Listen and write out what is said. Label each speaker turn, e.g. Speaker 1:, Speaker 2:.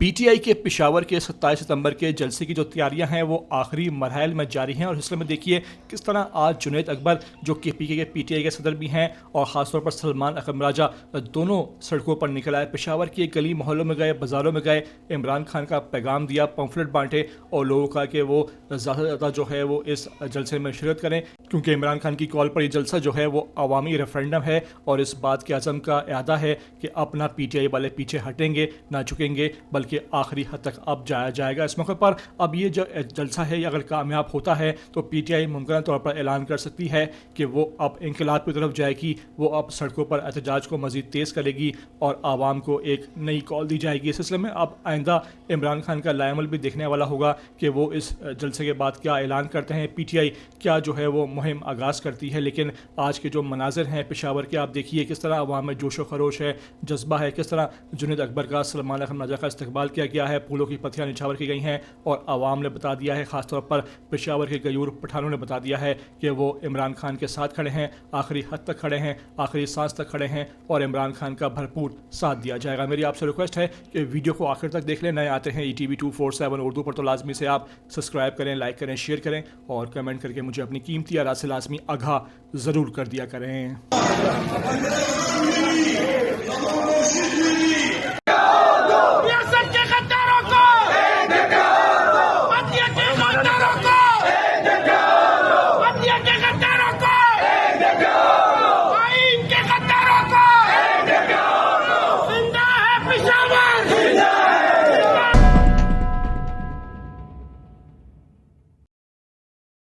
Speaker 1: PTI के पेशावर के 27 सितंबर के जलसे की जो तैयारियां हैं वो आखिरी मरहल में जारी हैं और इस सिलसिले में देखिए किस तरह आज जुनैद अकबर जो कि पीके के पीटीआई के सदर भी हैं और ख़ासतौर पर सलमान अकरम राजा दोनों सड़कों पर निकल आए। पेशावर की गली मोहल्लों में गए, बाज़ारों में गए, इमरान खान का पैगाम दिया, पम्फलेट बांटे और लोगों का कि वो ज़्यादा से ज़्यादा जो है वो इस जलसे में शिरकत करें, क्योंकि इमरान खान की कॉल पर यह जलसा जो है वो अवामी रेफरेंडम है और इस बात के अज़म का इरादा है कि अपना पीटीआई वाले पीछे हटेंगे, ना झुकेंगे, बल्कि आखिरी हद तक अब जाया जाएगा। इस मौके पर अब ये जो जलसा है अगर कामयाब होता है तो पीटीआई मुमकिन तौर पर ऐलान कर सकती है कि वो अब इंकलाब की तरफ जाएगी, वो अब सड़कों पर एहतजाज को मज़ीद तेज़ करेगी और आवाम को एक नई कॉल दी जाएगी। इस सिलसिले में अब आइंदा इमरान खान का लाएमल भी देखने वाला होगा कि वो इस जलसे के बाद क्या ऐलान करते हैं, पीटीआई क्या जो है वो मुहिम आगाज़ करती है। लेकिन आज के जो मनाजिर हैं पेशावर के, आप देखिए किस तरह अवाम में जोशो खरोश है, जज्बा है, किस तरह जुनैद अकबर का, सलमान अकरम राजा का इस्तकबाल किया गया है, फूलों की पत्तियां निछावर की गई हैं और आवाम ने बता दिया है, खासतौर पर पेशावर के गयूर पठानों ने बता दिया है कि वो इमरान खान के साथ खड़े हैं, आखिरी हद तक खड़े हैं, आखिरी सांस तक खड़े हैं और इमरान खान का भरपूर साथ दिया जाएगा। मेरी आपसे रिक्वेस्ट है कि वीडियो को आखिर तक देख लें। नए आते हैं ETV 247 उर्दू पर तो लाजमी से आप सब्सक्राइब करें, लाइक करें, शेयर करें और कमेंट करके मुझे अपनी कीमती आरात से लाजमी आगाह ज़रूर कर दिया करें।